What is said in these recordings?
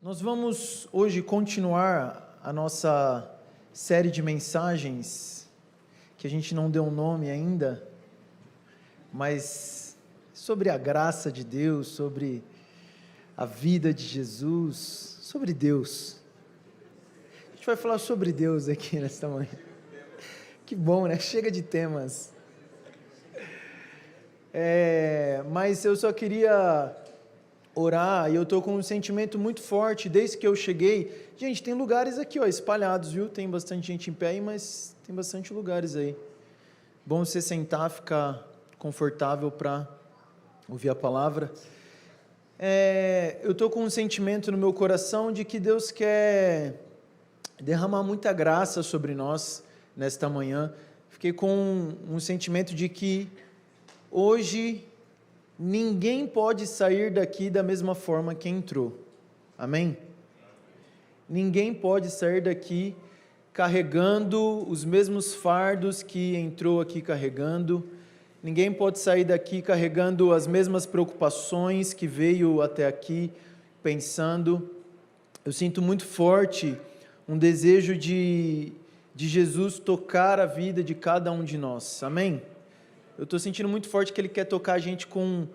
Nós vamos hoje continuar a nossa série de mensagens, que a gente não deu um nome ainda, mas sobre a graça de Deus, sobre a vida de Jesus, sobre Deus. A gente vai falar sobre Deus aqui nesta manhã. Que bom, né? Chega de temas. Mas eu só queria orar, e eu estou com um sentimento muito forte desde que eu cheguei. Gente, tem lugares aqui, ó, espalhados, viu? Tem bastante gente em pé aí, mas tem bastante lugares aí. Bom você sentar, ficar confortável para ouvir a palavra. Eu estou com um sentimento no meu coração de que Deus quer derramar muita graça sobre nós nesta manhã. Fiquei com um sentimento de que hoje ninguém pode sair daqui da mesma forma que entrou. Amém? Ninguém pode sair daqui carregando os mesmos fardos que entrou aqui carregando. Ninguém pode sair daqui carregando as mesmas preocupações que veio até aqui pensando. Eu sinto muito forte um desejo de Jesus tocar a vida de cada um de nós. Amém? Eu estou sentindo muito forte que Ele quer tocar a gente com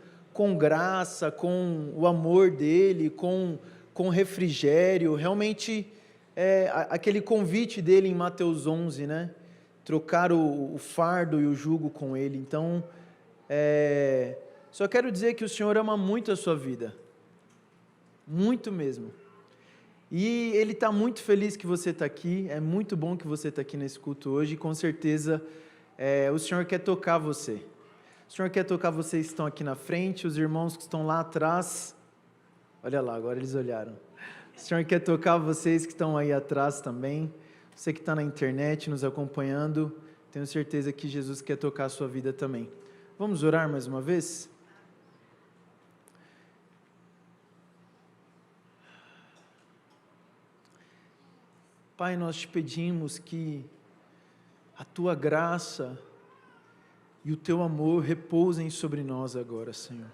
graça, com o amor dEle, com refrigério. Realmente, aquele convite dEle em Mateus 11, né? Trocar o fardo e o jugo com Ele. Então, só quero dizer que o Senhor ama muito a sua vida. Muito mesmo. E Ele está muito feliz que você está aqui. É muito bom que você está aqui nesse culto hoje. Com certeza, o Senhor quer tocar você. O Senhor quer tocar vocês que estão aqui na frente, os irmãos que estão lá atrás. Olha lá, agora eles olharam. O Senhor quer tocar vocês que estão aí atrás também. Você que está na internet nos acompanhando, tenho certeza que Jesus quer tocar a sua vida também. Vamos orar mais uma vez? Pai, nós te pedimos que a tua graça e o teu amor repousem sobre nós agora, Senhor.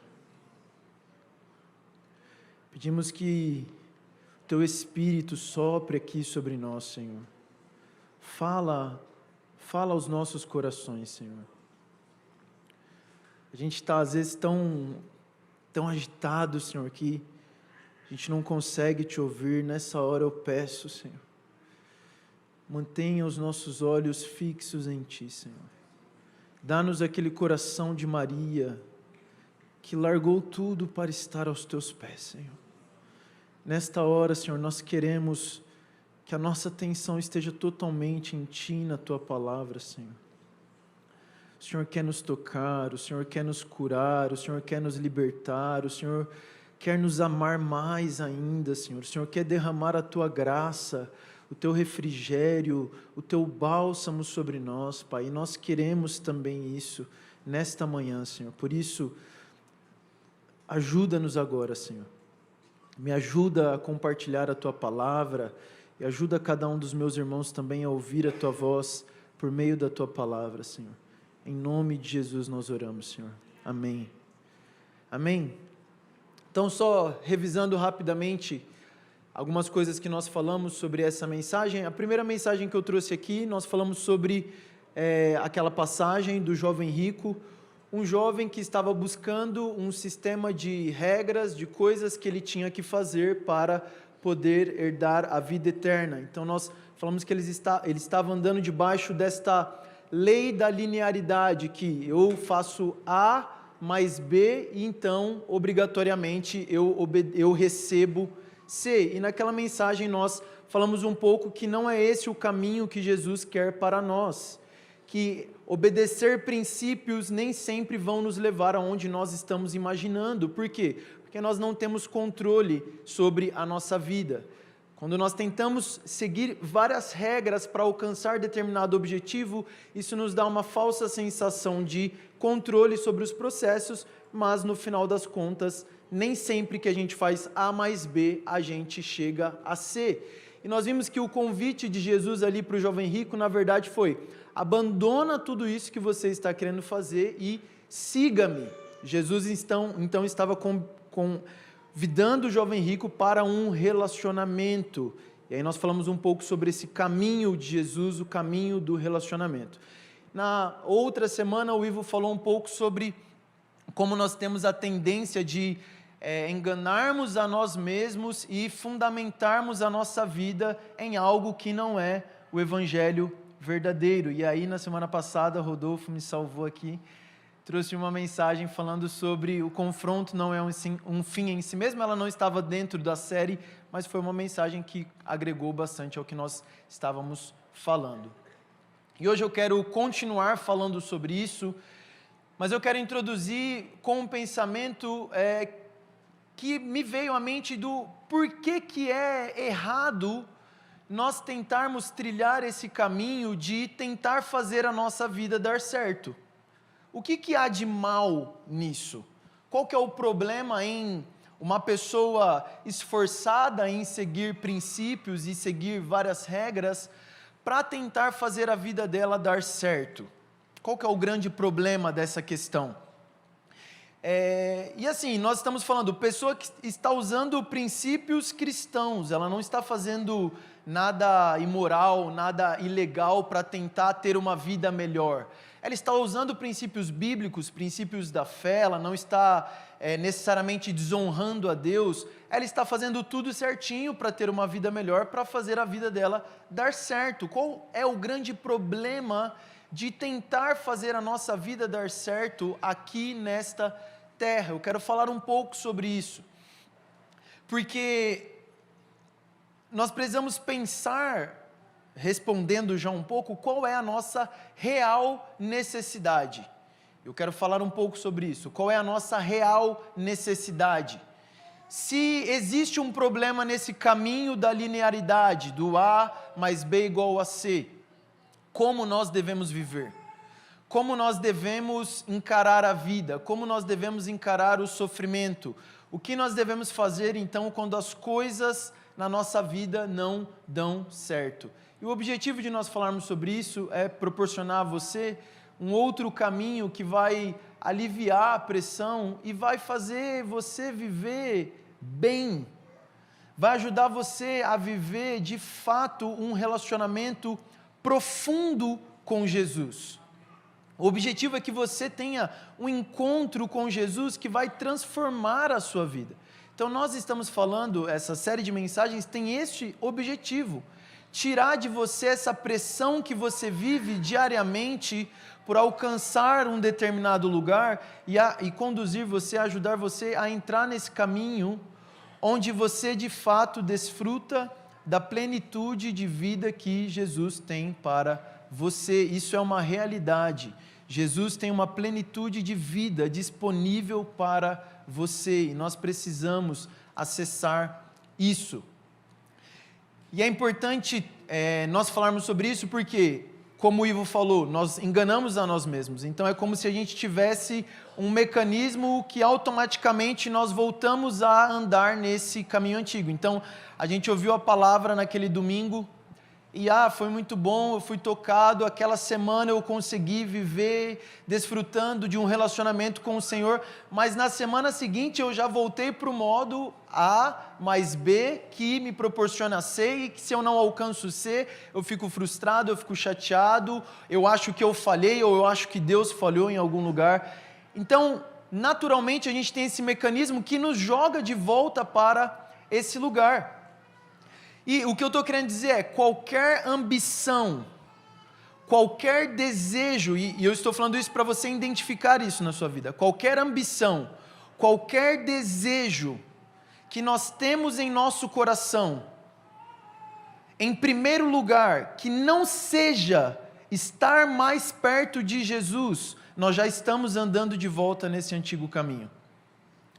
Pedimos que o teu Espírito sopre aqui sobre nós, Senhor. Fala aos nossos corações, Senhor. A gente está às vezes tão agitado, Senhor, que a gente não consegue te ouvir. Nessa hora eu peço, Senhor, mantenha os nossos olhos fixos em Ti, Senhor. Dá-nos aquele coração de Maria, que largou tudo para estar aos Teus pés, Senhor. Nesta hora, Senhor, nós queremos que a nossa atenção esteja totalmente em Ti, na Tua palavra, Senhor. O Senhor quer nos tocar, o Senhor quer nos curar, o Senhor quer nos libertar, o Senhor quer nos amar mais ainda, Senhor. O Senhor quer derramar a Tua graça, o Teu refrigério, o Teu bálsamo sobre nós, Pai, e nós queremos também isso nesta manhã, Senhor. Por isso, ajuda-nos agora, Senhor. Me ajuda a compartilhar a Tua palavra e ajuda cada um dos meus irmãos também a ouvir a Tua voz por meio da Tua palavra, Senhor. Em nome de Jesus nós oramos, Senhor. Amém. Amém. Então, só revisando rapidamente algumas coisas que nós falamos sobre essa mensagem. A primeira mensagem que eu trouxe aqui, nós falamos sobre aquela passagem do jovem rico, um jovem que estava buscando um sistema de regras, de coisas que ele tinha que fazer para poder herdar a vida eterna. Então nós falamos que ele estava andando debaixo desta lei da linearidade, que eu faço A mais B e então obrigatoriamente eu recebo C. E naquela mensagem nós falamos um pouco que não é esse o caminho que Jesus quer para nós, que obedecer princípios nem sempre vão nos levar aonde nós estamos imaginando. Por quê? Porque nós não temos controle sobre a nossa vida. Quando nós tentamos seguir várias regras para alcançar determinado objetivo, isso nos dá uma falsa sensação de controle sobre os processos, mas no final das contas, nem sempre que a gente faz A mais B, a gente chega a C. E nós vimos que o convite de Jesus ali para o jovem rico, na verdade foi: abandona tudo isso que você está querendo fazer e siga-me. Jesus então estava convidando o jovem rico para um relacionamento. E aí nós falamos um pouco sobre esse caminho de Jesus, o caminho do relacionamento. Na outra semana, o Ivo falou um pouco sobre como nós temos a tendência de enganarmos a nós mesmos e fundamentarmos a nossa vida em algo que não é o evangelho verdadeiro. E aí, na semana passada, Rodolfo me salvou aqui, trouxe uma mensagem falando sobre o confronto não é um fim em si mesmo. Ela não estava dentro da série, mas foi uma mensagem que agregou bastante ao que nós estávamos falando. E hoje eu quero continuar falando sobre isso, mas eu quero introduzir com um pensamento que me veio à mente do porquê que é errado nós tentarmos trilhar esse caminho de tentar fazer a nossa vida dar certo. O que há de mal nisso? Qual que é o problema em uma pessoa esforçada em seguir princípios e seguir várias regras para tentar fazer a vida dela dar certo? Qual que é o grande problema dessa questão? E assim, nós estamos falando, pessoa que está usando princípios cristãos, ela não está fazendo nada imoral, nada ilegal para tentar ter uma vida melhor. Ela está usando princípios bíblicos, princípios da fé, ela não está necessariamente desonrando a Deus, ela está fazendo tudo certinho para ter uma vida melhor, para fazer a vida dela dar certo. Qual é o grande problema de tentar fazer a nossa vida dar certo aqui nesta terra? Eu quero falar um pouco sobre isso, porque nós precisamos pensar, respondendo já um pouco, qual é a nossa real necessidade. Eu quero falar um pouco sobre isso. Qual é a nossa real necessidade? Se existe um problema nesse caminho da linearidade, do A mais B igual a C, como nós devemos viver? Como nós devemos encarar a vida? Como nós devemos encarar o sofrimento? O que nós devemos fazer, então, quando as coisas na nossa vida não dão certo? E o objetivo de nós falarmos sobre isso é proporcionar a você um outro caminho que vai aliviar a pressão e vai fazer você viver bem. Vai ajudar você a viver, de fato, um relacionamento profundo com Jesus. O objetivo é que você tenha um encontro com Jesus que vai transformar a sua vida. Então nós estamos falando, essa série de mensagens tem este objetivo: tirar de você essa pressão que você vive diariamente por alcançar um determinado lugar e conduzir você, ajudar você a entrar nesse caminho onde você de fato desfruta da plenitude de vida que Jesus tem para você. Isso é uma realidade. Jesus tem uma plenitude de vida disponível para você e nós precisamos acessar isso. E é importante nós falarmos sobre isso porque, como o Ivo falou, nós enganamos a nós mesmos. Então é como se a gente tivesse um mecanismo que automaticamente nós voltamos a andar nesse caminho antigo. Então a gente ouviu a palavra naquele domingo e foi muito bom, eu fui tocado, aquela semana eu consegui viver desfrutando de um relacionamento com o Senhor, mas na semana seguinte eu já voltei para o modo A mais B, que me proporciona C, e que se eu não alcanço C, eu fico frustrado, eu fico chateado, eu acho que eu falhei, ou eu acho que Deus falhou em algum lugar. Então, naturalmente a gente tem esse mecanismo que nos joga de volta para esse lugar. E o que eu estou querendo dizer é, qualquer ambição, qualquer desejo, e eu estou falando isso para você identificar isso na sua vida, qualquer ambição, qualquer desejo que nós temos em nosso coração, em primeiro lugar, que não seja estar mais perto de Jesus, nós já estamos andando de volta nesse antigo caminho.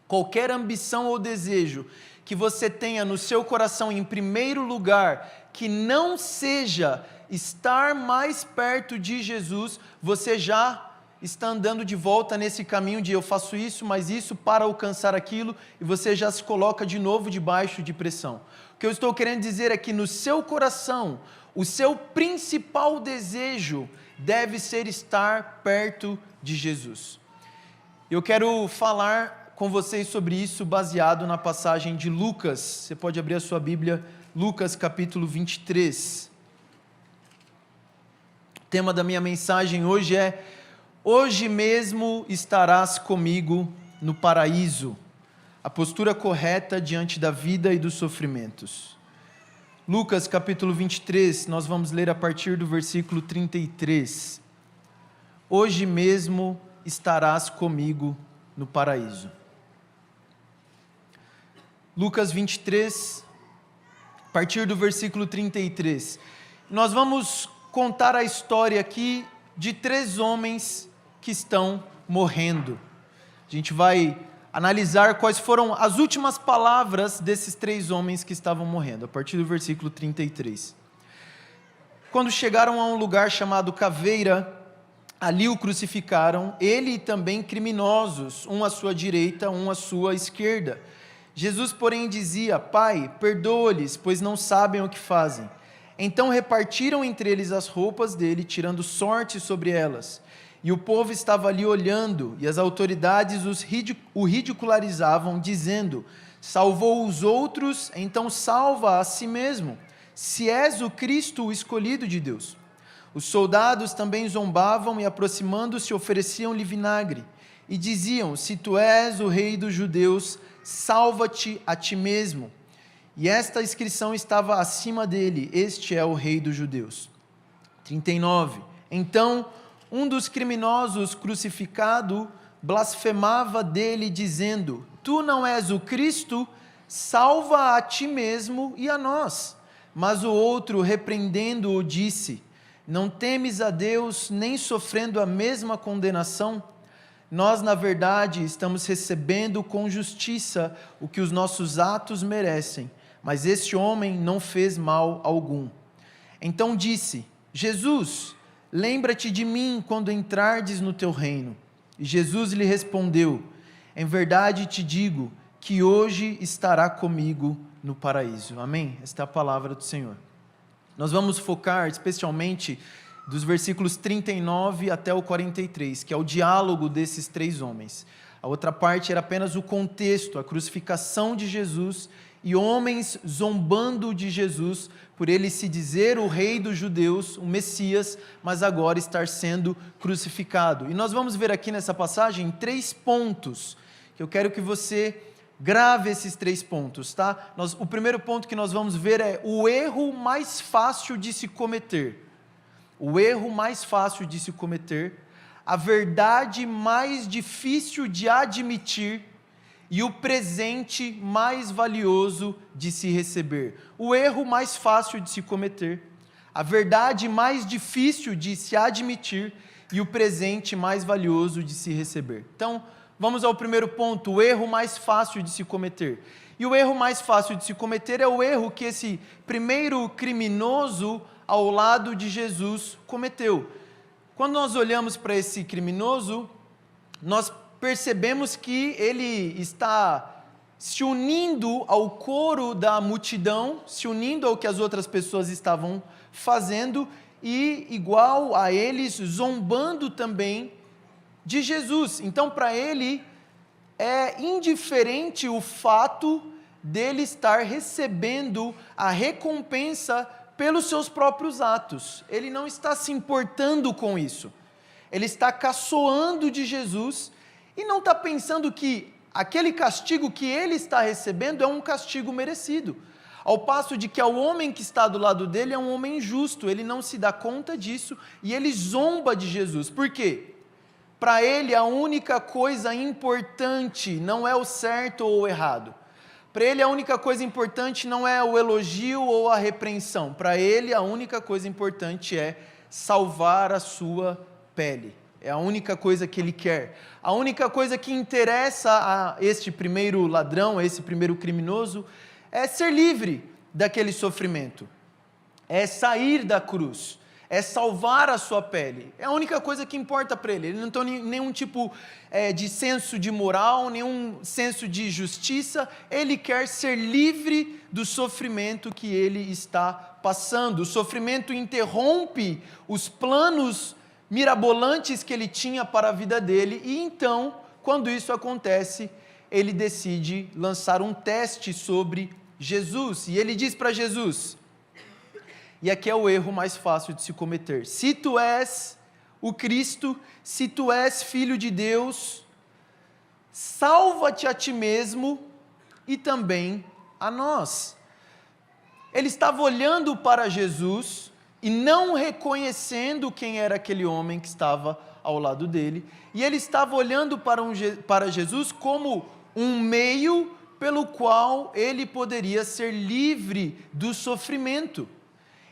Qualquer ambição ou desejo que você tenha no seu coração em primeiro lugar, que não seja estar mais perto de Jesus, você já está andando de volta nesse caminho de eu faço isso, mas isso para alcançar aquilo, e você já se coloca de novo debaixo de pressão. O que eu estou querendo dizer é que no seu coração, o seu principal desejo deve ser estar perto de Jesus. Eu quero falar com vocês sobre isso baseado na passagem de Lucas. Você pode abrir a sua Bíblia, Lucas capítulo 23. O tema da minha mensagem hoje é: hoje mesmo estarás comigo no paraíso. A postura correta diante da vida e dos sofrimentos. Lucas capítulo 23, nós vamos ler a partir do versículo 33. Hoje mesmo estarás comigo no paraíso. Lucas 23, a partir do versículo 33. Nós vamos contar a história aqui de 3 homens que estão morrendo. A gente vai analisar quais foram as últimas palavras desses 3 homens que estavam morrendo, a partir do versículo 33. Quando chegaram a um lugar chamado Caveira, ali o crucificaram, ele e também criminosos, um à sua direita, um à sua esquerda. Jesus, porém, dizia: Pai, perdoa-lhes, pois não sabem o que fazem. Então repartiram entre eles as roupas dele, tirando sorte sobre elas. E o povo estava ali olhando, e as autoridades o ridicularizavam, dizendo: salvou os outros, então salva a si mesmo, se és o Cristo, o escolhido de Deus. Os soldados também zombavam e, aproximando-se, ofereciam-lhe vinagre, e diziam: se tu és o rei dos judeus, salva-te a ti mesmo. E esta inscrição estava acima dele: este é o rei dos judeus. 39. Então um dos criminosos crucificado blasfemava dele, dizendo: tu não és o Cristo? Salva a ti mesmo e a nós. Mas o outro, repreendendo-o, disse: não temes a Deus, nem sofrendo a mesma condenação? Nós, na verdade, estamos recebendo com justiça o que os nossos atos merecem, mas este homem não fez mal algum. Então disse: Jesus, lembra-te de mim quando entrardes no teu reino. E Jesus lhe respondeu: em verdade te digo que hoje estará comigo no paraíso. Amém? Esta é a palavra do Senhor. Nós vamos focar especialmente dos versículos 39 até o 43, que é o diálogo desses 3 homens. A outra parte era apenas o contexto, a crucificação de Jesus e homens zombando de Jesus por ele se dizer o rei dos judeus, o Messias, mas agora estar sendo crucificado. E nós vamos ver aqui nessa passagem 3 pontos, que eu quero que você grave esses 3 pontos, tá? O primeiro ponto que nós vamos ver é o erro mais fácil de se cometer. O erro mais fácil de se cometer, a verdade mais difícil de admitir e o presente mais valioso de se receber. O erro mais fácil de se cometer, a verdade mais difícil de se admitir e o presente mais valioso de se receber. Então, vamos ao primeiro ponto, o erro mais fácil de se cometer. E o erro mais fácil de se cometer é o erro que esse primeiro criminoso ao lado de Jesus cometeu. Quando nós olhamos para esse criminoso, nós percebemos que ele está se unindo ao coro da multidão, se unindo ao que as outras pessoas estavam fazendo e, igual a eles, zombando também de Jesus. Então, para ele, é indiferente o fato dele estar recebendo a recompensa pelos seus próprios atos. Ele não está se importando com isso. Ele está caçoando de Jesus e não está pensando que aquele castigo que ele está recebendo é um castigo merecido. Ao passo de que o homem que está do lado dele é um homem justo, ele não se dá conta disso e ele zomba de Jesus. Por quê? Para ele a única coisa importante não é o certo ou o errado. Para ele a única coisa importante não é o elogio ou a repreensão. Para ele a única coisa importante é salvar a sua pele. É a única coisa que ele quer. A única coisa que interessa a este primeiro ladrão, a esse primeiro criminoso, é ser livre daquele sofrimento. É sair da cruz. É salvar a sua pele. É a única coisa que importa para ele. Ele não tem nenhum tipo de senso de moral, nenhum senso de justiça. Ele quer ser livre do sofrimento que ele está passando. O sofrimento interrompe os planos mirabolantes que ele tinha para a vida dele. E então, quando isso acontece, ele decide lançar um teste sobre Jesus. E ele diz para Jesus, e aqui é o erro mais fácil de se cometer: se tu és o Cristo, se tu és filho de Deus, salva-te a ti mesmo e também a nós. Ele estava olhando para Jesus e não reconhecendo quem era aquele homem que estava ao lado dele, e ele estava olhando para Jesus como um meio pelo qual ele poderia ser livre do sofrimento.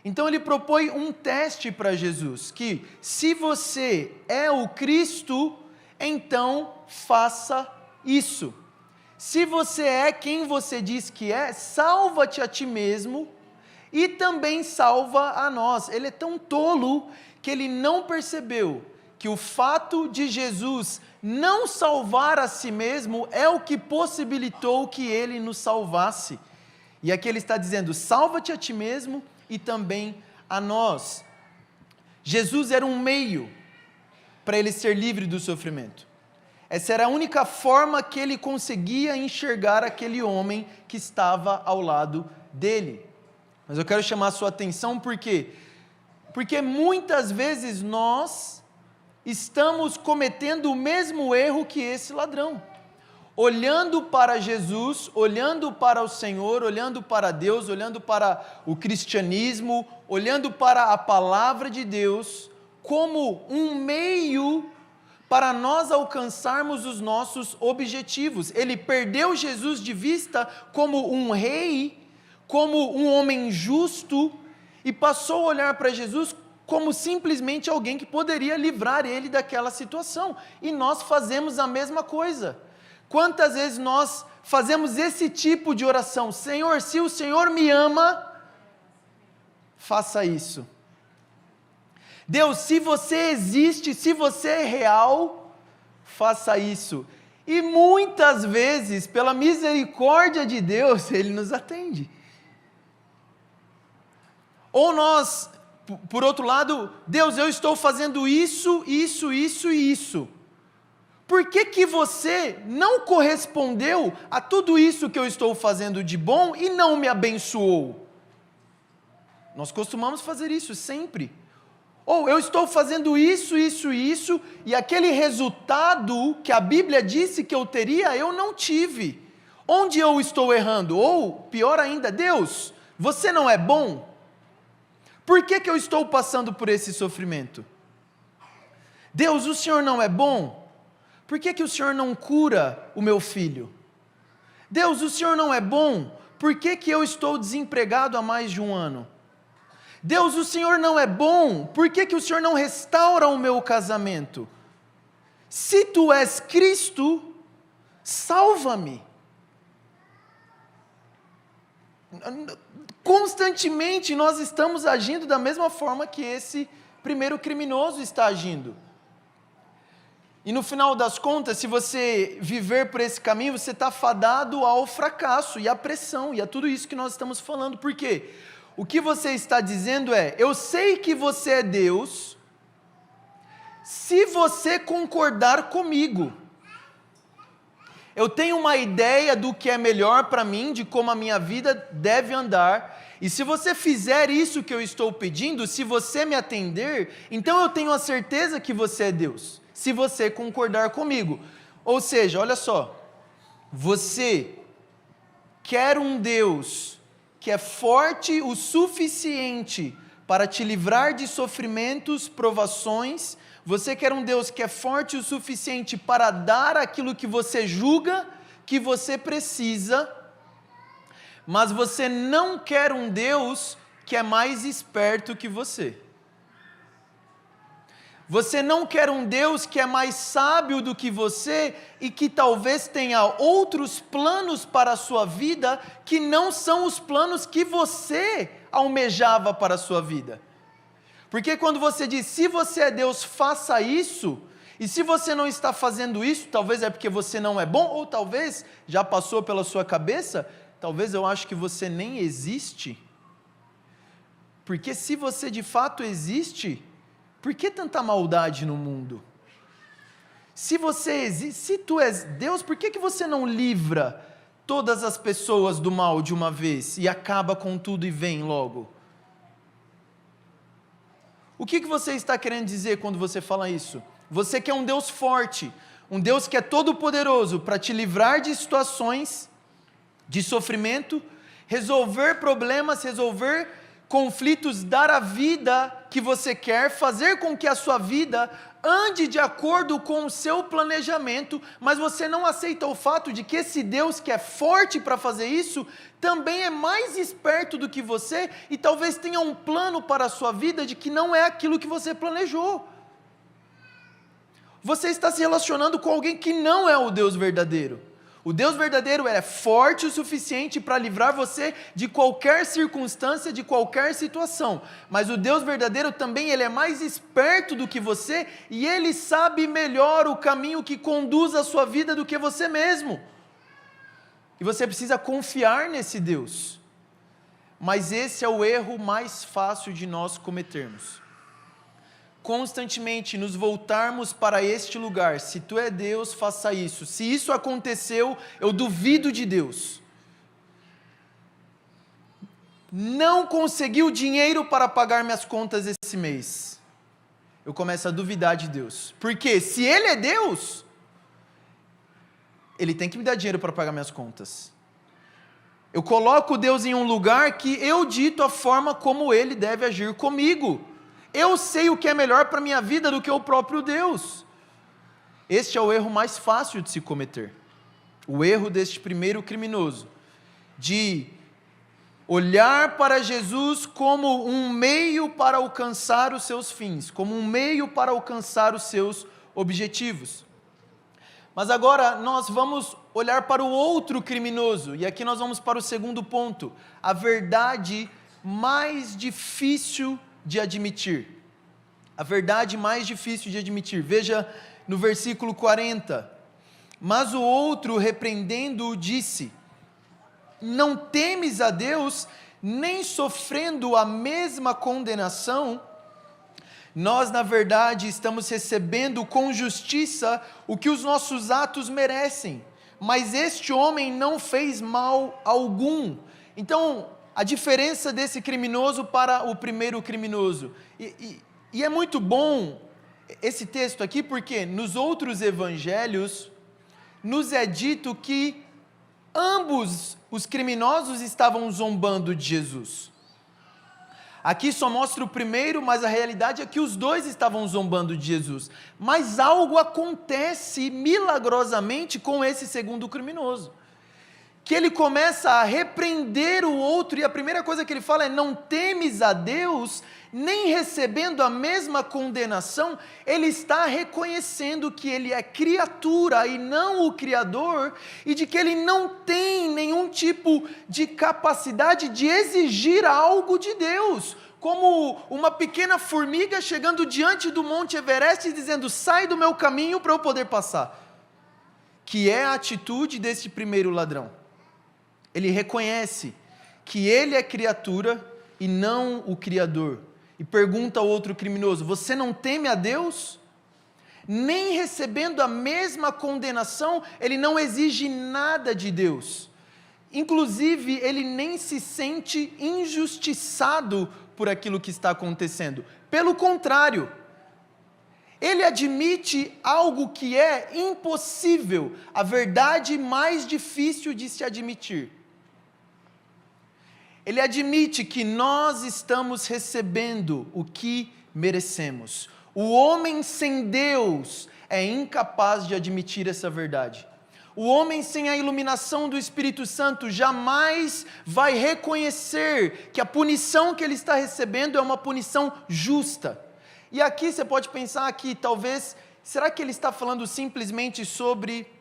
Então ele propõe um teste para Jesus, que se você é o Cristo, então faça isso. Se você é quem você diz que é, salva-te a ti mesmo e também salva a nós. Ele é tão tolo que ele não percebeu que o fato de Jesus não salvar a si mesmo é o que possibilitou que ele nos salvasse. E aqui ele está dizendo: salva-te a ti mesmo e também a nós. Jesus era um meio para ele ser livre do sofrimento. Essa era a única forma que ele conseguia enxergar aquele homem que estava ao lado dele. Mas eu quero chamar a sua atenção porque muitas vezes nós estamos cometendo o mesmo erro que esse ladrão. Olhando para Jesus, olhando para o Senhor, olhando para Deus, olhando para o cristianismo, olhando para a palavra de Deus, como um meio para nós alcançarmos os nossos objetivos. Ele perdeu Jesus de vista como um rei, como um homem justo, e passou a olhar para Jesus como simplesmente alguém que poderia livrar ele daquela situação. E nós fazemos a mesma coisa. Quantas vezes nós fazemos esse tipo de oração: Senhor, se o Senhor me ama, faça isso. Deus, se você existe, se você é real, faça isso. E muitas vezes, pela misericórdia de Deus, Ele nos atende. Ou nós, por outro lado, Deus, eu estou fazendo isso, isso, isso e isso. Por que você não correspondeu a tudo isso que eu estou fazendo de bom e não me abençoou? Nós costumamos fazer isso sempre. Ou eu estou fazendo isso, isso e isso, e aquele resultado que a Bíblia disse que eu teria, eu não tive. Onde eu estou errando? Ou, pior ainda, Deus, você não é bom? Por que eu estou passando por esse sofrimento? Deus, o Senhor não é bom? Por que o Senhor não cura o meu filho? Deus, o Senhor não é bom? Por que eu estou desempregado há mais de um ano? Deus, o Senhor não é bom? Por que o Senhor não restaura o meu casamento? Se tu és Cristo, salva-me. Constantemente nós estamos agindo da mesma forma que esse primeiro criminoso está agindo. E no final das contas, se você viver por esse caminho, você está fadado ao fracasso e à pressão e a tudo isso que nós estamos falando. Por quê? O que você está dizendo é: eu sei que você é Deus, se você concordar comigo. Eu tenho uma ideia do que é melhor para mim, de como a minha vida deve andar, e se você fizer isso que eu estou pedindo, se você me atender, então eu tenho a certeza que você é Deus, se você concordar comigo. Ou seja, olha só, você quer um Deus que é forte o suficiente para te livrar de sofrimentos, provações. Você quer um Deus que é forte o suficiente para dar aquilo que você julga que você precisa, mas você não quer um Deus que é mais esperto que você. Você não quer um Deus que é mais sábio do que você e que talvez tenha outros planos para a sua vida que não são os planos que você almejava para a sua vida. Porque quando você diz, se você é Deus, faça isso, e se você não está fazendo isso, talvez é porque você não é bom, ou talvez já passou pela sua cabeça, talvez eu acho que você nem existe. Porque se você de fato existe, por que tanta maldade no mundo? Se você existe, se tu és Deus, por que você não livra todas as pessoas do mal de uma vez e acaba com tudo e vem logo? O que você está querendo dizer quando você fala isso? Você quer um Deus forte, um Deus que é todo poderoso para te livrar de situações de sofrimento, resolver problemas, resolver conflitos, dar a vida que você quer, fazer com que a sua vida ande de acordo com o seu planejamento, mas você não aceita o fato de que esse Deus que é forte para fazer isso, também é mais esperto do que você e talvez tenha um plano para a sua vida de que não é aquilo que você planejou. Você está se relacionando com alguém que não é o Deus verdadeiro. O Deus verdadeiro é forte o suficiente para livrar você de qualquer circunstância, de qualquer situação. Mas o Deus verdadeiro também ele é mais esperto do que você e ele sabe melhor o caminho que conduz a sua vida do que você mesmo. E você precisa confiar nesse Deus. Mas esse é o erro mais fácil de nós cometermos. Constantemente nos voltarmos para este lugar. Se tu é Deus, faça isso. Se isso aconteceu, eu duvido de Deus. Não consegui o dinheiro para pagar minhas contas esse mês. Eu começo a duvidar de Deus. Porque se Ele é Deus, Ele tem que me dar dinheiro para pagar minhas contas. Eu coloco Deus em um lugar que eu dito a forma como Ele deve agir comigo. Eu sei o que é melhor para a minha vida do que o próprio Deus. Este é o erro mais fácil de se cometer. O erro deste primeiro criminoso, de olhar para Jesus como um meio para alcançar os seus fins, como um meio para alcançar os seus objetivos. Mas agora nós vamos olhar para o outro criminoso, e aqui nós vamos para o segundo ponto, a verdade mais difícil de admitir. A verdade mais difícil de admitir. Veja no versículo 40. Mas o outro, repreendendo-o, disse: não temes a Deus, nem sofrendo a mesma condenação? Nós, na verdade, estamos recebendo com justiça o que os nossos atos merecem, mas este homem não fez mal algum. Então, a diferença desse criminoso para o primeiro criminoso. E é muito bom esse texto aqui, porque nos outros evangelhos, nos é dito que ambos os criminosos estavam zombando de Jesus. Aqui só mostra o primeiro, mas a realidade é que os dois estavam zombando de Jesus. Mas algo acontece milagrosamente com esse segundo criminoso. Que ele começa a repreender o outro, e a primeira coisa que ele fala é: não temes a Deus, nem recebendo a mesma condenação. Ele está reconhecendo que ele é criatura e não o Criador, e de que ele não tem nenhum tipo de capacidade de exigir algo de Deus, como uma pequena formiga chegando diante do Monte Everest e dizendo: sai do meu caminho para eu poder passar. Que é a atitude desse primeiro ladrão. Ele reconhece que ele é criatura e não o Criador. E pergunta ao outro criminoso: você não teme a Deus? Nem recebendo a mesma condenação, ele não exige nada de Deus. Inclusive, ele nem se sente injustiçado por aquilo que está acontecendo. Pelo contrário, ele admite algo que é impossível, a verdade mais difícil de se admitir. Ele admite que nós estamos recebendo o que merecemos. O homem sem Deus é incapaz de admitir essa verdade. O homem sem a iluminação do Espírito Santo jamais vai reconhecer que a punição que ele está recebendo é uma punição justa. E aqui você pode pensar que talvez, será que ele está falando simplesmente sobre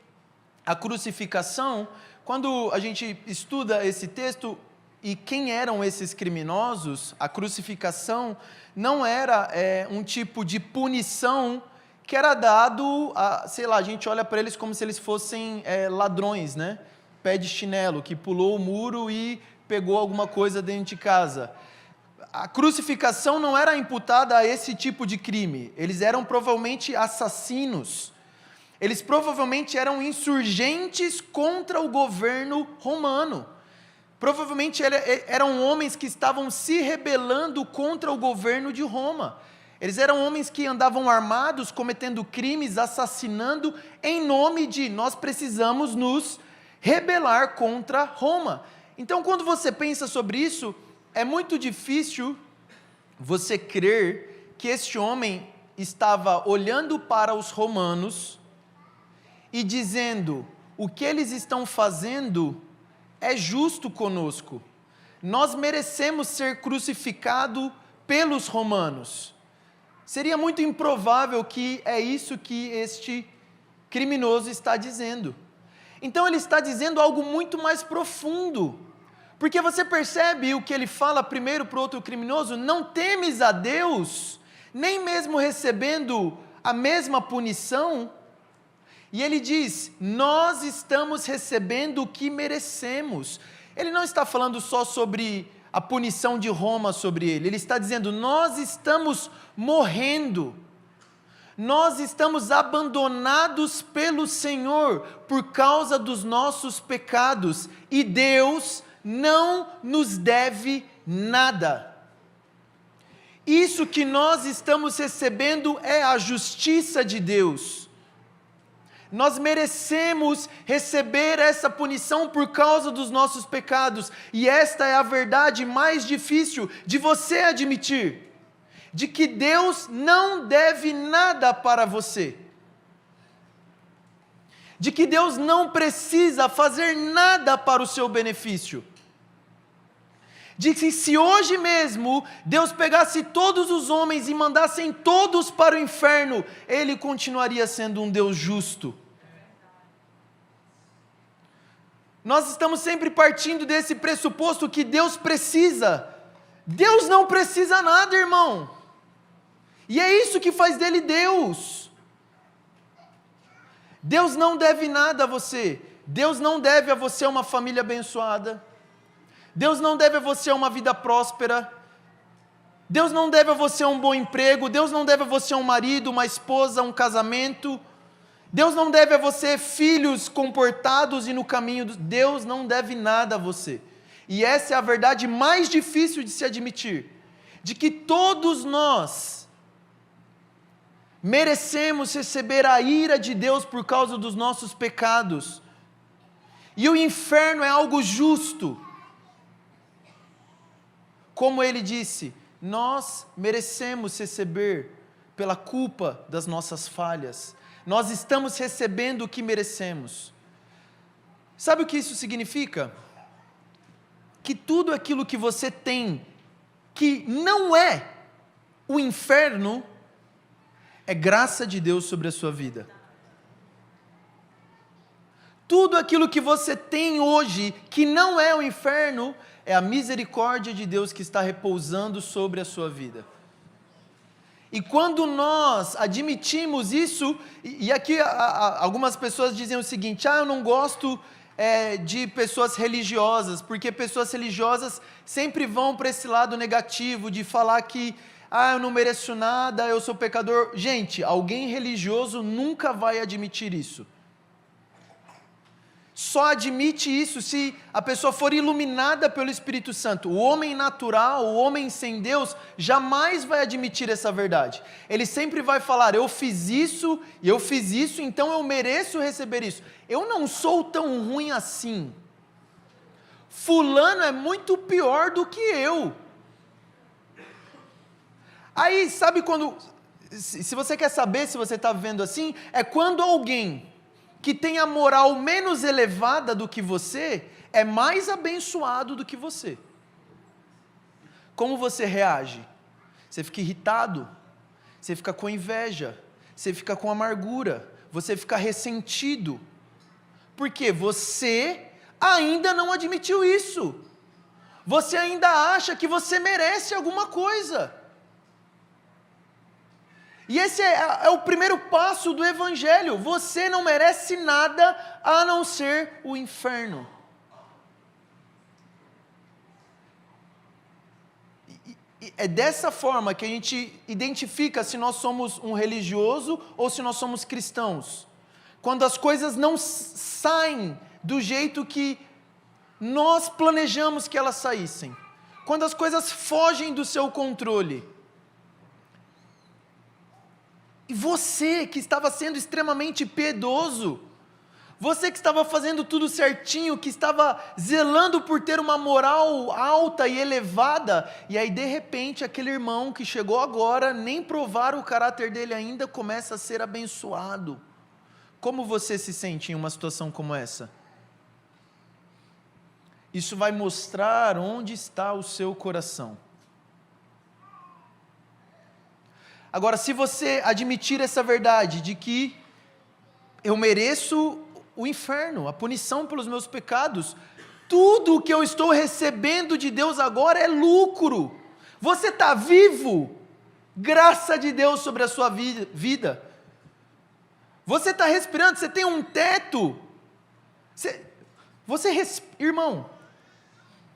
a crucificação? Quando a gente estuda esse texto, e quem eram esses criminosos, a crucificação não era um tipo de punição que era dado, a gente olha para eles como se eles fossem ladrões, né? Pé de chinelo, que pulou o muro e pegou alguma coisa dentro de casa. A crucificação não era imputada a esse tipo de crime, eles eram provavelmente assassinos. Eles provavelmente eram insurgentes contra o governo romano. Provavelmente eram homens que estavam se rebelando contra o governo de Roma. Eles eram homens que andavam armados, cometendo crimes, assassinando, em nome de nós precisamos nos rebelar contra Roma. Então, quando você pensa sobre isso, é muito difícil você crer que este homem estava olhando para os romanos e dizendo: o que eles estão fazendo é justo conosco. Nós merecemos ser crucificados pelos romanos. Seria muito improvável que é isso que este criminoso está dizendo. Então ele está dizendo algo muito mais profundo. Porque você percebe o que ele fala primeiro para o outro criminoso: não temes a Deus, nem mesmo recebendo a mesma punição. E ele diz: nós estamos recebendo o que merecemos. Ele não está falando só sobre a punição de Roma sobre ele. Ele está dizendo: nós estamos morrendo. Nós estamos abandonados pelo Senhor por causa dos nossos pecados. E Deus não nos deve nada. Isso que nós estamos recebendo é a justiça de Deus. Nós merecemos receber essa punição por causa dos nossos pecados. E esta é a verdade mais difícil de você admitir. De que Deus não deve nada para você. De que Deus não precisa fazer nada para o seu benefício. De que se hoje mesmo Deus pegasse todos os homens e mandassem todos para o inferno, Ele continuaria sendo um Deus justo. Nós estamos sempre partindo desse pressuposto que Deus precisa. Deus não precisa nada, irmão. E é isso que faz dele Deus. Deus não deve nada a você. Deus não deve a você uma família abençoada. Deus não deve a você uma vida próspera. Deus não deve a você um bom emprego. Deus não deve a você um marido, uma esposa, um casamento. Deus não deve a você filhos comportados e no caminho. Deus não deve nada a você. E essa é a verdade mais difícil de se admitir. De que todos nós merecemos receber a ira de Deus por causa dos nossos pecados. E o inferno é algo justo. Como ele disse, nós merecemos receber pela culpa das nossas falhas. Nós estamos recebendo o que merecemos. Sabe o que isso significa? Que tudo aquilo que você tem, que não é o inferno, é graça de Deus sobre a sua vida. Tudo aquilo que você tem hoje, que não é o inferno, é a misericórdia de Deus que está repousando sobre a sua vida. E quando nós admitimos isso, e aqui algumas pessoas dizem o seguinte: eu não gosto de pessoas religiosas, porque pessoas religiosas sempre vão para esse lado negativo, de falar que eu não mereço nada, eu sou pecador. Gente, alguém religioso nunca vai admitir isso. Só admite isso se a pessoa for iluminada pelo Espírito Santo. O homem natural, o homem sem Deus, jamais vai admitir essa verdade. Ele sempre vai falar: eu fiz isso, então eu mereço receber isso. Eu não sou tão ruim assim. Fulano é muito pior do que eu. Aí, sabe quando... Se você quer saber se você está vivendo assim, é quando alguém que tem a moral menos elevada do que você, é mais abençoado do que você. Como você reage? Você fica irritado, você fica com inveja, você fica com amargura, você fica ressentido. Porque você ainda não admitiu isso. Você ainda acha que você merece alguma coisa. E esse é o primeiro passo do Evangelho. Você não merece nada a não ser o inferno. E é dessa forma que a gente identifica se nós somos um religioso ou se nós somos cristãos. quando as coisas não saem do jeito que nós planejamos que elas saíssem, quando as coisas fogem do seu controle. E você que estava sendo extremamente piedoso, você que estava fazendo tudo certinho, que estava zelando por ter uma moral alta e elevada, e aí de repente aquele irmão que chegou agora, nem provaram o caráter dele ainda, começa a ser abençoado. Como você se sente em uma situação como essa? Isso vai mostrar onde está o seu coração. Agora, se você admitir essa verdade de que eu mereço o inferno, a punição pelos meus pecados, tudo o que eu estou recebendo de Deus agora é lucro. Você está vivo, graça de Deus sobre a sua vida. Você está respirando, você tem um teto. Irmão,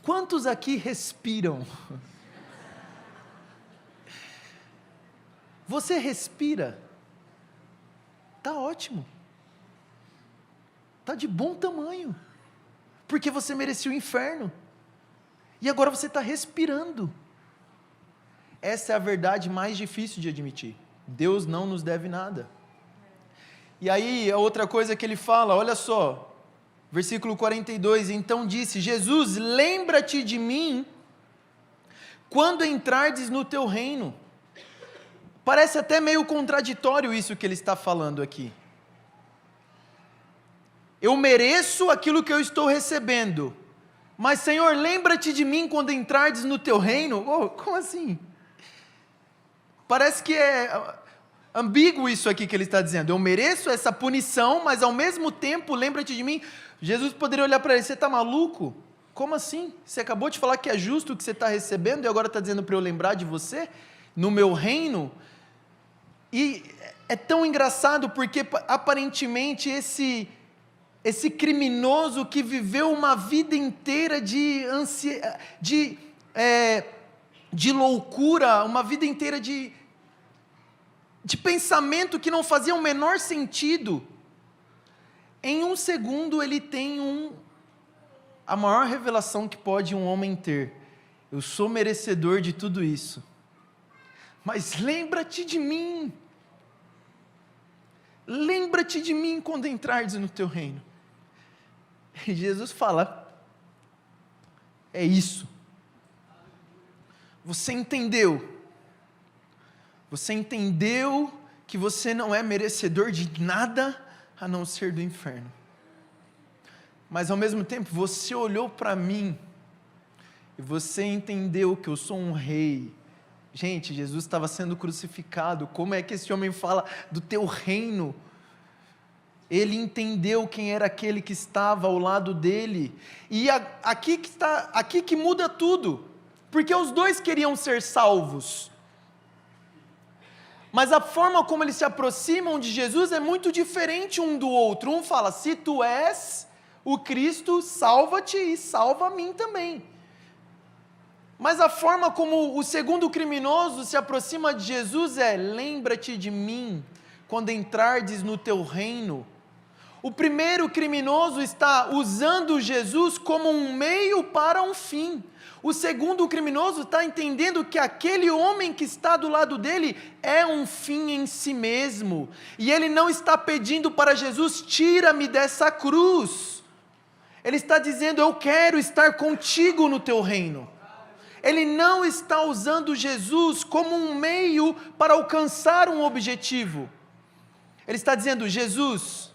quantos aqui respiram? Você respira? Está ótimo. Está de bom tamanho. Porque você merecia o inferno. E agora você está respirando. Essa é a verdade mais difícil de admitir. Deus não nos deve nada. E aí, a outra coisa que ele fala, olha só, versículo 42, então disse, Jesus, lembra-te de mim, quando entrardes no teu reino. Parece até meio contraditório isso que ele está falando aqui. Eu mereço aquilo que eu estou recebendo, mas Senhor, lembra-te de mim quando entrardes no teu reino? Oh, como assim? Parece que é ambíguo isso aqui que ele está dizendo. Eu mereço essa punição, mas ao mesmo tempo, lembra-te de mim. Jesus poderia olhar para ele, você está maluco? Como assim? Você acabou de falar que é justo o que você está recebendo e agora está dizendo para eu lembrar de você? No meu reino? E é tão engraçado porque aparentemente esse criminoso que viveu uma vida inteira de loucura, uma vida inteira de pensamento que não fazia o menor sentido, em um segundo ele tem a maior revelação que pode um homem ter. Eu sou merecedor de tudo isso. Mas lembra-te de mim. Lembra-te de mim quando entrares no teu reino. E Jesus fala, é isso. Você entendeu. Você entendeu que você não é merecedor de nada a não ser do inferno. Mas ao mesmo tempo você olhou para mim e você entendeu que eu sou um rei. Gente, Jesus estava sendo crucificado. Como é que esse homem fala do teu reino? Ele entendeu quem era aquele que estava ao lado dele. E aqui que muda tudo. Porque os dois queriam ser salvos. Mas a forma como eles se aproximam de Jesus é muito diferente um do outro. Um fala, se tu és o Cristo, salva-te e salva a mim também. Mas a forma como o segundo criminoso se aproxima de Jesus é, lembra-te de mim quando entrardes no teu reino. O primeiro criminoso está usando Jesus como um meio para um fim. O segundo criminoso está entendendo que aquele homem que está do lado dele é um fim em si mesmo. E ele não está pedindo para Jesus, tira-me dessa cruz. Ele está dizendo, eu quero estar contigo no teu reino. Ele não está usando Jesus como um meio para alcançar um objetivo. Ele está dizendo, Jesus,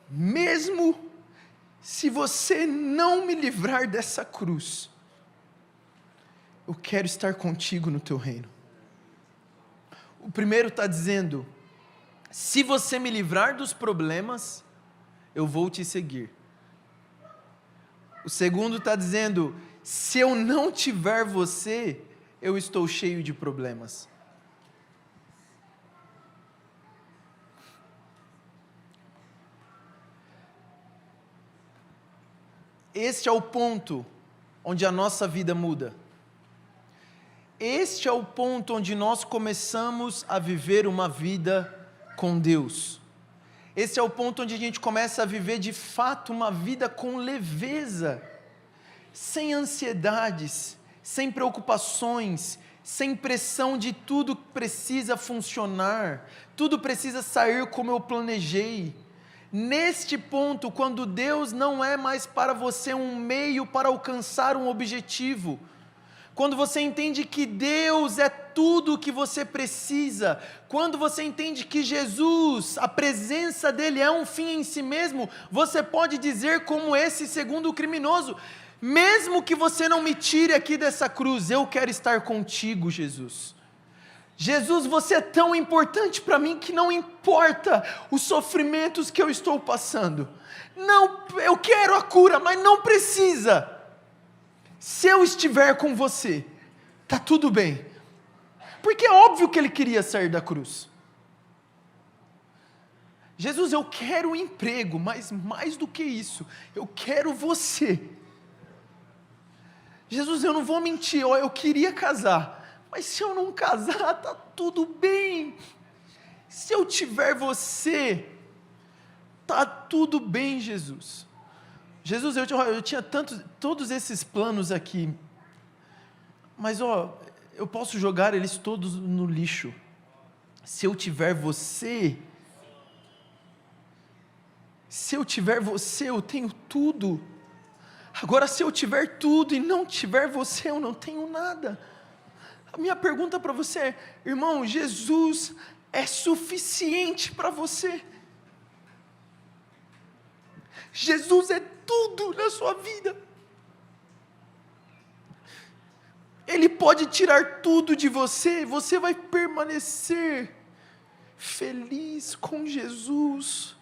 mesmo se você não me livrar dessa cruz, eu quero estar contigo no teu reino. O primeiro está dizendo, se você me livrar dos problemas, eu vou te seguir. O segundo está dizendo, se eu não tiver você, eu estou cheio de problemas. Este é o ponto onde a nossa vida muda. Este é o ponto onde nós começamos a viver uma vida com Deus. Esse é o ponto onde a gente começa a viver de fato uma vida com leveza, sem ansiedades, sem preocupações, sem pressão de tudo precisa funcionar, tudo precisa sair como eu planejei. Neste ponto, quando Deus não é mais para você um meio para alcançar um objetivo, quando você entende que Deus é tudo o que você precisa, quando você entende que Jesus, a presença dEle é um fim em si mesmo, você pode dizer como esse segundo criminoso: mesmo que você não me tire aqui dessa cruz, eu quero estar contigo, Jesus. Jesus, você é tão importante para mim que não importa os sofrimentos que eu estou passando. Não, eu quero a cura, mas não precisa. Se eu estiver com você, está tudo bem. Porque é óbvio que ele queria sair da cruz. Jesus, eu quero um emprego, mas mais do que isso, eu quero você. Jesus, eu não vou mentir, eu queria casar, mas se eu não casar, está tudo bem. Se eu tiver você, está tudo bem, Jesus. Jesus, eu tinha todos esses planos aqui, mas eu posso jogar eles todos no lixo. Se eu tiver você, eu tenho tudo. Agora, se eu tiver tudo e não tiver você, eu não tenho nada. A minha pergunta para você é: irmão, Jesus é suficiente para você? Jesus é tudo na sua vida. Ele pode tirar tudo de você, você vai permanecer feliz com Jesus.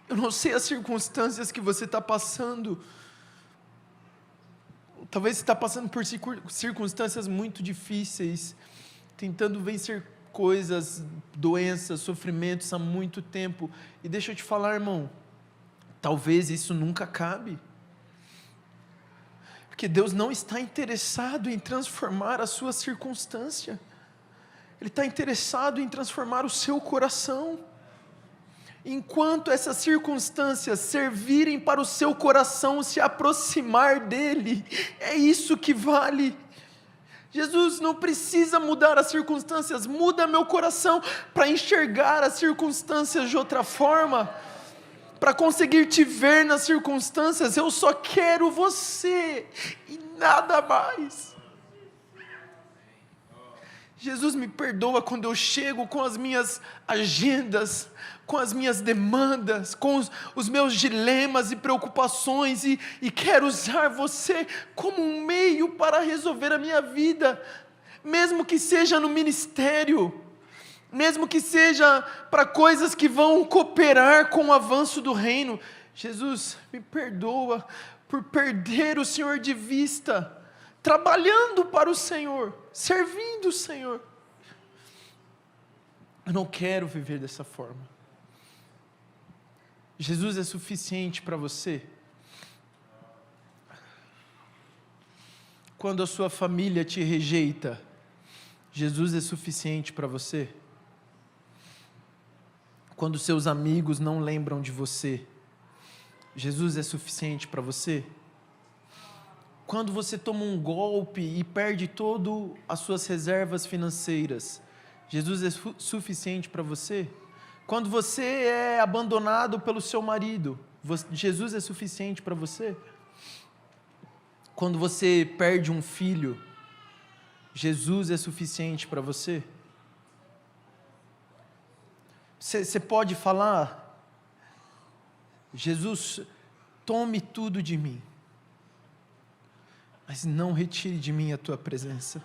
Eu não sei as circunstâncias que você está passando. Talvez você está passando por circunstâncias muito difíceis, tentando vencer coisas, doenças, sofrimentos há muito tempo. E deixa eu te falar, irmão, talvez isso nunca acabe. Porque Deus não está interessado em transformar a sua circunstância. Ele está interessado em transformar o seu coração. Enquanto essas circunstâncias servirem para o seu coração se aproximar dEle, é isso que vale. Jesus não precisa mudar as circunstâncias, muda meu coração para enxergar as circunstâncias de outra forma, para conseguir te ver nas circunstâncias. Eu só quero você e nada mais. Jesus, me perdoa quando eu chego com as minhas agendas, com as minhas demandas, com os meus dilemas e preocupações, e quero usar você como um meio para resolver a minha vida, mesmo que seja no ministério, mesmo que seja para coisas que vão cooperar com o avanço do reino. Jesus, me perdoa por perder o Senhor de vista, trabalhando para o Senhor, servindo o Senhor. Eu não quero viver dessa forma. Jesus é suficiente para você? Quando a sua família te rejeita, Jesus é suficiente para você? Quando seus amigos não lembram de você, Jesus é suficiente para você? Quando você toma um golpe e perde todas as suas reservas financeiras, Jesus é suficiente para você? Quando você é abandonado pelo seu marido, Jesus é suficiente para você? Quando você perde um filho, Jesus é suficiente para você? Você pode falar: Jesus, tome tudo de mim, mas não retire de mim a tua presença.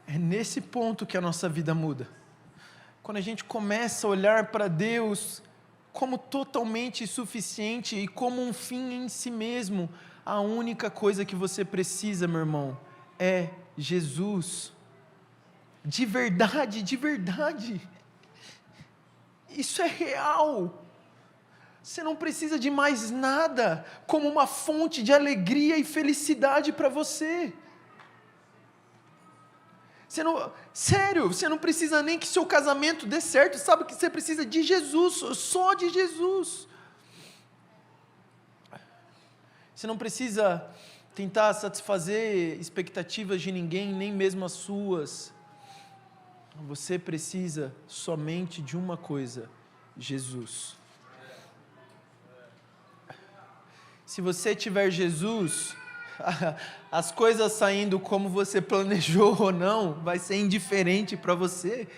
É nesse ponto que a nossa vida muda. Quando a gente começa a olhar para Deus como totalmente suficiente e como um fim em si mesmo, a única coisa que você precisa, meu irmão, é Jesus. De verdade, de verdade. Isso é real. Você não precisa de mais nada como uma fonte de alegria e felicidade para você. Sério, você não precisa nem que seu casamento dê certo, sabe que você precisa de Jesus, só de Jesus. Você não precisa tentar satisfazer expectativas de ninguém, nem mesmo as suas. Você precisa somente de uma coisa: Jesus. Se você tiver Jesus, as coisas saindo como você planejou ou não, vai ser indiferente para você.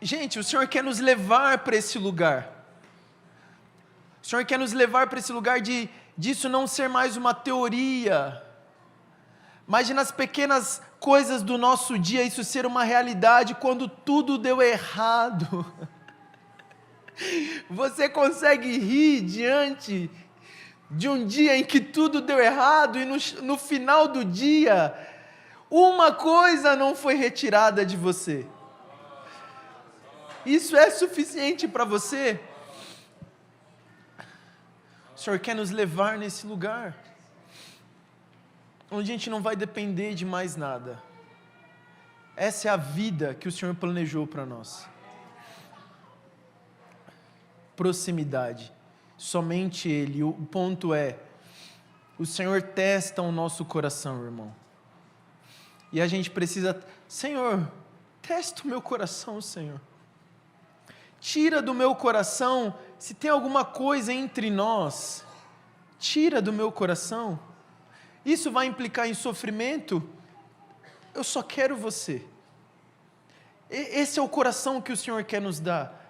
Gente, o Senhor quer nos levar para esse lugar. O Senhor quer nos levar para esse lugar disso não ser mais uma teoria, mas de nas pequenas coisas do nosso dia isso ser uma realidade. Quando tudo deu errado, você consegue rir diante de um dia em que tudo deu errado e no final do dia, uma coisa não foi retirada de você. Isso é suficiente para você? O Senhor quer nos levar nesse lugar, onde a gente não vai depender de mais nada. Essa é a vida que o Senhor planejou para nós. Proximidade. Somente Ele. O ponto é, o Senhor testa o nosso coração, irmão. E a gente precisa, Senhor, testa o meu coração, Senhor. Tira do meu coração, se tem alguma coisa entre nós, tira do meu coração. Isso vai implicar em sofrimento? Eu só quero você. Esse é o coração que o Senhor quer nos dar.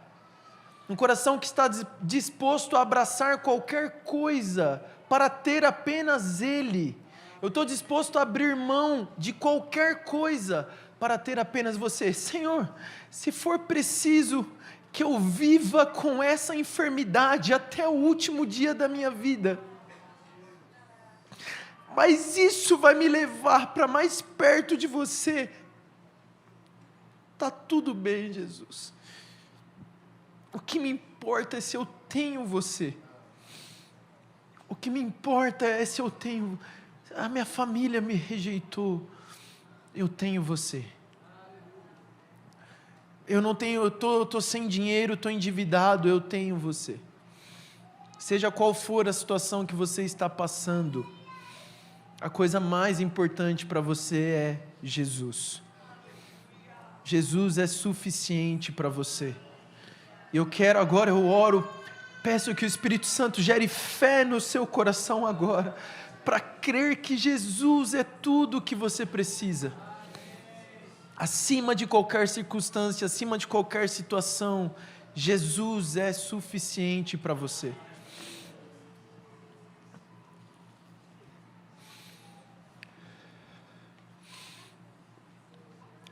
Um coração que está disposto a abraçar qualquer coisa para ter apenas Ele. Eu estou disposto a abrir mão de qualquer coisa para ter apenas você. Senhor, se for preciso que eu viva com essa enfermidade até o último dia da minha vida, mas isso vai me levar para mais perto de você, está tudo bem, Jesus. O que me importa é se eu tenho você. O que me importa é se eu tenho... A minha família me rejeitou. Eu tenho você. Eu não tenho... Eu estou sem dinheiro, estou endividado. Eu tenho você. Seja qual for a situação que você está passando, a coisa mais importante para você é Jesus. Jesus é suficiente para você. Eu quero agora, eu oro, peço que o Espírito Santo gere fé no seu coração agora, para crer que Jesus é tudo o que você precisa. Acima de qualquer circunstância, acima de qualquer situação, Jesus é suficiente para você.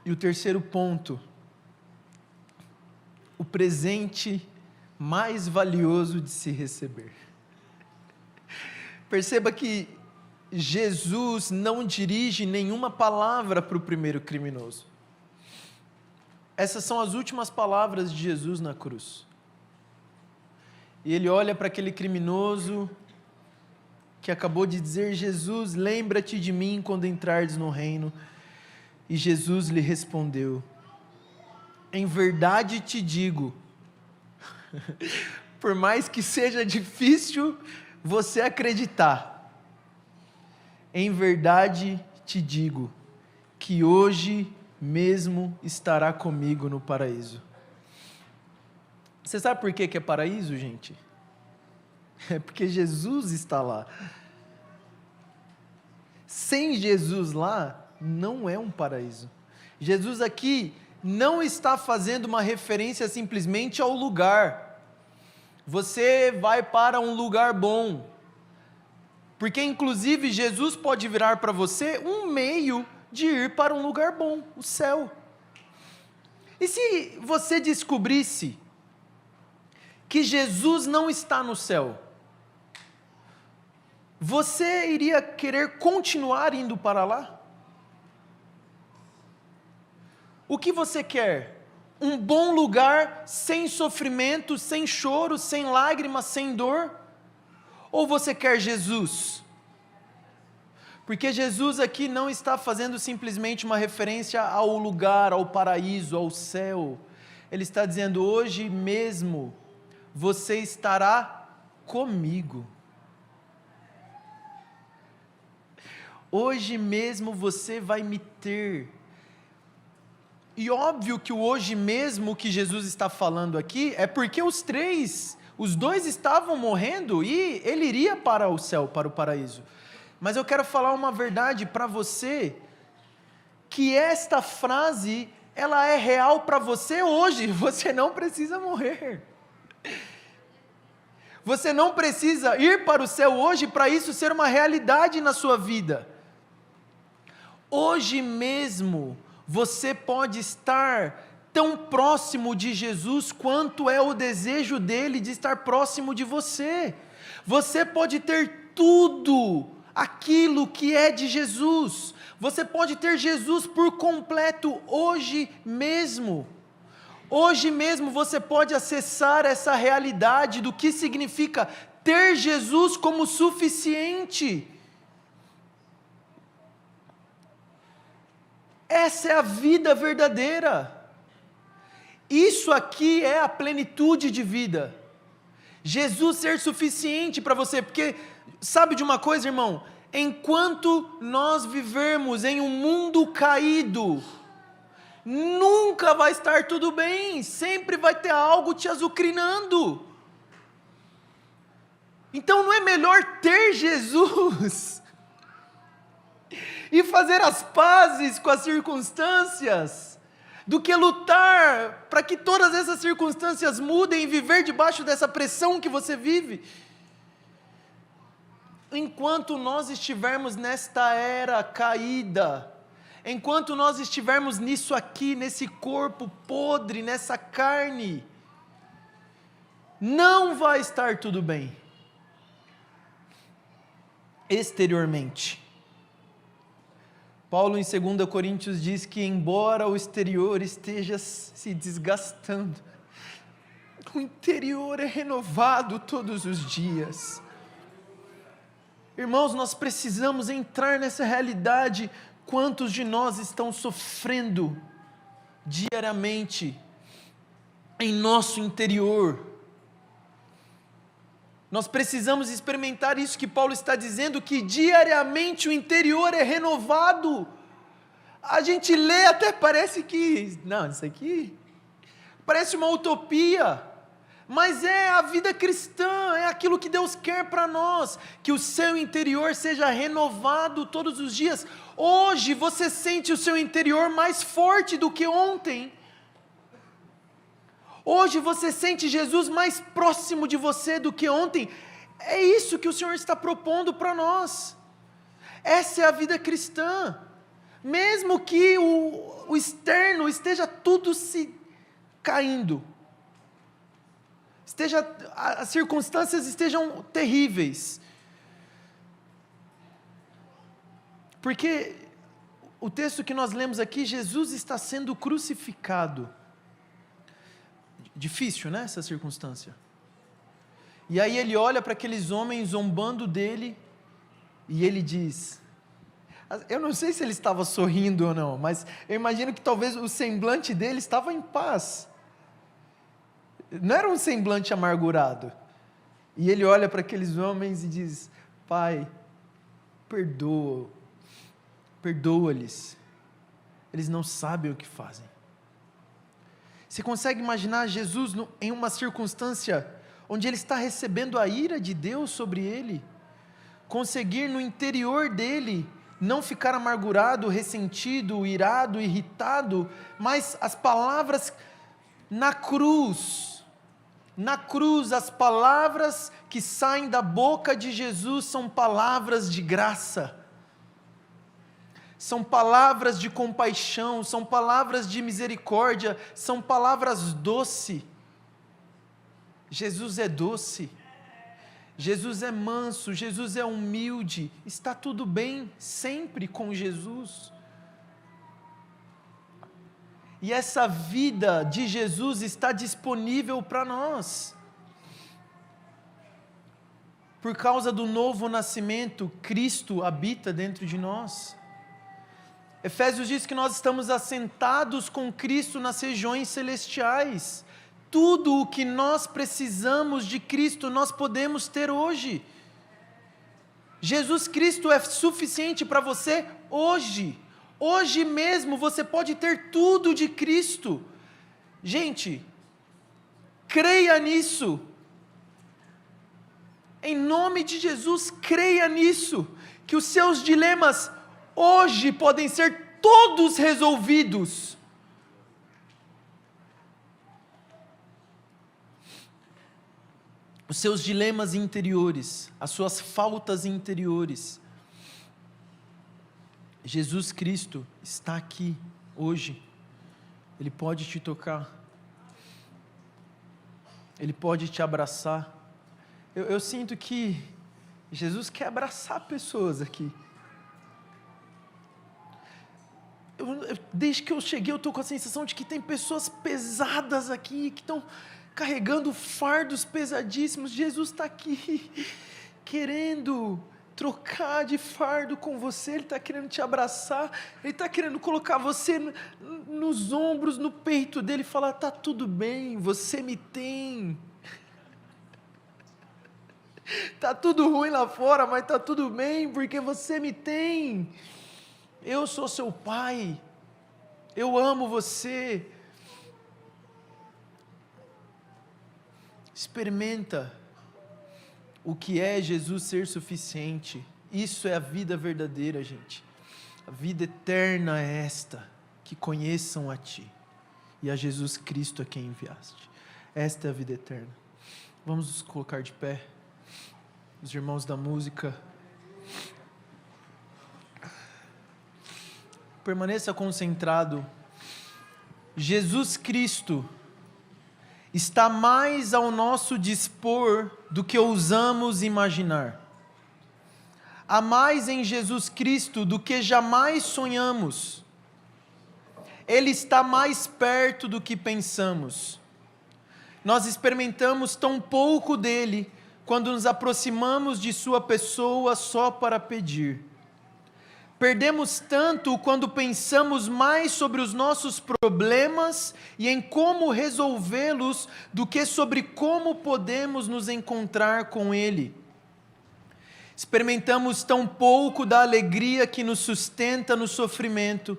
E o terceiro ponto, o presente mais valioso de se receber. Perceba que Jesus não dirige nenhuma palavra para o primeiro criminoso. Essas são as últimas palavras de Jesus na cruz. E ele olha para aquele criminoso que acabou de dizer: Jesus, lembra-te de mim quando entrares no reino. E Jesus lhe respondeu: em verdade te digo, por mais que seja difícil você acreditar, em verdade te digo, que hoje mesmo estará comigo no paraíso. Você sabe por que é paraíso, gente? É porque Jesus está lá. Sem Jesus lá, não é um paraíso. Jesus aqui não está fazendo uma referência simplesmente ao lugar. Você vai para um lugar bom. Porque inclusive Jesus pode virar para você um meio de ir para um lugar bom, o céu. E se você descobrisse que Jesus não está no céu, você iria querer continuar indo para lá? O que você quer? Um bom lugar, sem sofrimento, sem choro, sem lágrimas, sem dor? Ou você quer Jesus? Porque Jesus aqui não está fazendo simplesmente uma referência ao lugar, ao paraíso, ao céu. Ele está dizendo: hoje mesmo você estará comigo. Hoje mesmo você vai me ter. E óbvio que o hoje mesmo que Jesus está falando aqui é porque os dois estavam morrendo e ele iria para o céu, para o paraíso. Mas eu quero falar uma verdade para você, que esta frase, ela é real para você hoje. Você não precisa morrer. Você não precisa ir para o céu hoje para isso ser uma realidade na sua vida. Hoje mesmo, você pode estar tão próximo de Jesus quanto é o desejo dele de estar próximo de você. Você pode ter tudo aquilo que é de Jesus. Você pode ter Jesus por completo hoje mesmo. Hoje mesmo você pode acessar essa realidade do que significa ter Jesus como suficiente. Essa é a vida verdadeira. Isso aqui é a plenitude de vida. Jesus ser suficiente para você, porque sabe de uma coisa, irmão? Enquanto nós vivermos em um mundo caído, nunca vai estar tudo bem, sempre vai ter algo te azucrinando. Então não é melhor ter Jesus e fazer as pazes com as circunstâncias, do que lutar para que todas essas circunstâncias mudem e viver debaixo dessa pressão que você vive? Enquanto nós estivermos nesta era caída, enquanto nós estivermos nisso aqui, nesse corpo podre, nessa carne, não vai estar tudo bem, exteriormente. Paulo em 2 Coríntios diz que embora o exterior esteja se desgastando, o interior é renovado todos os dias. Irmãos, nós precisamos entrar nessa realidade. Quantos de nós estão sofrendo diariamente em nosso interior? Nós precisamos experimentar isso que Paulo está dizendo, que diariamente o interior é renovado. A gente lê até parece que, não, isso aqui parece uma utopia, mas é a vida cristã, é aquilo que Deus quer para nós, que o seu interior seja renovado todos os dias. Hoje você sente o seu interior mais forte do que ontem. Hoje você sente Jesus mais próximo de você do que ontem. É isso que o Senhor está propondo para nós. Essa é a vida cristã. Mesmo que o externo esteja tudo se caindo, as circunstâncias estejam terríveis. Porque o texto que nós lemos aqui, Jesus está sendo crucificado. Difícil, né, essa circunstância. E aí ele olha para aqueles homens zombando dele, e ele diz, eu não sei se ele estava sorrindo ou não, mas eu imagino que talvez o semblante dele estava em paz. Não era um semblante amargurado. E ele olha para aqueles homens e diz: Pai, perdoa-lhes, eles não sabem o que fazem. Você consegue imaginar Jesus em uma circunstância onde ele está recebendo a ira de Deus sobre ele, conseguir no interior dele não ficar amargurado, ressentido, irado, irritado, mas as palavras na cruz, as palavras que saem da boca de Jesus são palavras de graça, são palavras de compaixão, são palavras de misericórdia, são palavras doces. Jesus é doce, Jesus é manso, Jesus é humilde, está tudo bem sempre com Jesus. E essa vida de Jesus está disponível para nós. por causa do novo nascimento, Cristo habita dentro de nós. Efésios diz que nós estamos assentados com Cristo nas regiões celestiais. Tudo o que nós precisamos de Cristo, nós podemos ter hoje. Jesus Cristo é suficiente para você hoje. Hoje mesmo você pode ter tudo de Cristo. Gente, creia nisso. Em nome de Jesus, creia nisso. Que os seus dilemas hoje podem ser todos resolvidos. Os seus dilemas interiores, as suas faltas interiores. Jesus Cristo está aqui hoje. Ele pode te tocar. Ele pode te abraçar. Eu sinto que Jesus quer abraçar pessoas aqui. Desde que eu cheguei, eu estou com a sensação de que tem pessoas pesadas aqui, que estão carregando fardos pesadíssimos. Jesus está aqui, querendo trocar de fardo com você. Ele está querendo te abraçar, Ele está querendo colocar você nos ombros, no peito dele e falar: está tudo bem, você me tem. Está tudo ruim lá fora, mas está tudo bem, porque você me tem. Eu sou seu pai, eu amo você. Experimenta o que é Jesus ser suficiente. Isso é a vida verdadeira, gente. A vida eterna é esta, que conheçam a Ti e a Jesus Cristo a quem enviaste. Esta é a vida eterna. Vamos nos colocar de pé. Os irmãos da música. Permaneça concentrado. Jesus Cristo está mais ao nosso dispor do que ousamos imaginar. Há mais em Jesus Cristo do que jamais sonhamos. Ele está mais perto do que pensamos. Nós experimentamos tão pouco dele quando nos aproximamos de sua pessoa só para pedir. Perdemos tanto quando pensamos mais sobre os nossos problemas e em como resolvê-los do que sobre como podemos nos encontrar com Ele. Experimentamos tão pouco da alegria que nos sustenta no sofrimento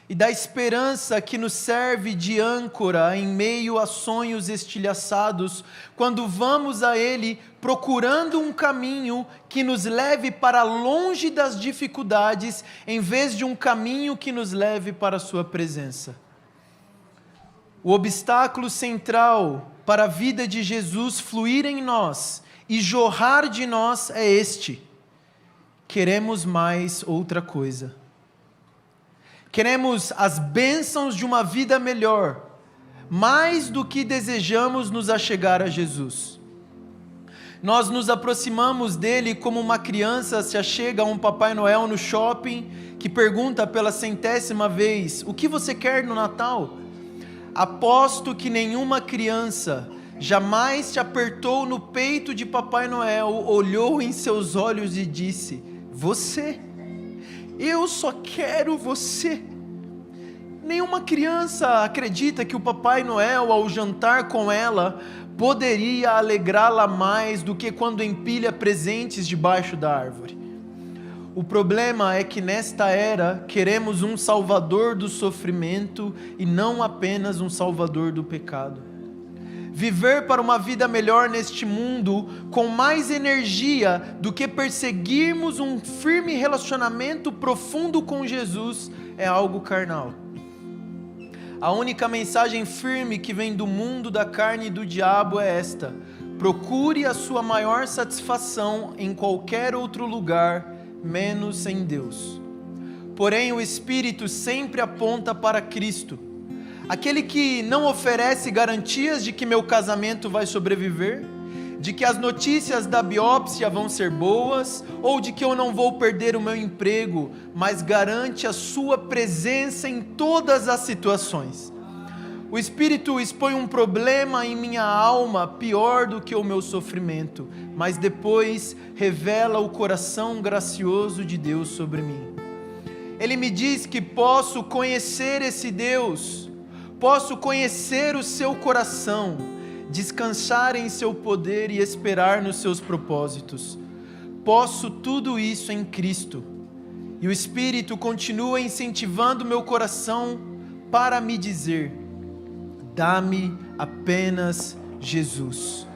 e da esperança que nos serve de âncora em meio a sonhos estilhaçados, quando vamos a Ele procurando um caminho que nos leve para longe das dificuldades, em vez de um caminho que nos leve para a Sua presença. O obstáculo central para a vida de Jesus fluir em nós e jorrar de nós é este: queremos mais outra coisa. Queremos as bênçãos de uma vida melhor, mais do que desejamos nos achegar a Jesus. Nós nos aproximamos dele como uma criança se achega a um Papai Noel no shopping, que pergunta pela 100ª vez: o que você quer no Natal? Aposto que nenhuma criança jamais te apertou no peito de Papai Noel, olhou em seus olhos e disse: você. Eu só quero você. Nenhuma criança acredita que o Papai Noel, ao jantar com ela, poderia alegrá-la mais do que quando empilha presentes debaixo da árvore. O problema é que nesta era queremos um salvador do sofrimento e não apenas um salvador do pecado. Viver para uma vida melhor neste mundo com mais energia do que perseguirmos um firme relacionamento profundo com Jesus é algo carnal. A única mensagem firme que vem do mundo da carne e do diabo é esta: procure a sua maior satisfação em qualquer outro lugar, menos em Deus. Porém, o Espírito sempre aponta para Cristo. Aquele que não oferece garantias de que meu casamento vai sobreviver, de que as notícias da biópsia vão ser boas, ou de que eu não vou perder o meu emprego, mas garante a sua presença em todas as situações. O Espírito expõe um problema em minha alma pior do que o meu sofrimento, mas depois revela o coração gracioso de Deus sobre mim. Ele me diz que posso conhecer esse Deus, posso conhecer o seu coração, descansar em seu poder e esperar nos seus propósitos. Posso tudo isso em Cristo. E o Espírito continua incentivando meu coração para me dizer: dá-me apenas Jesus.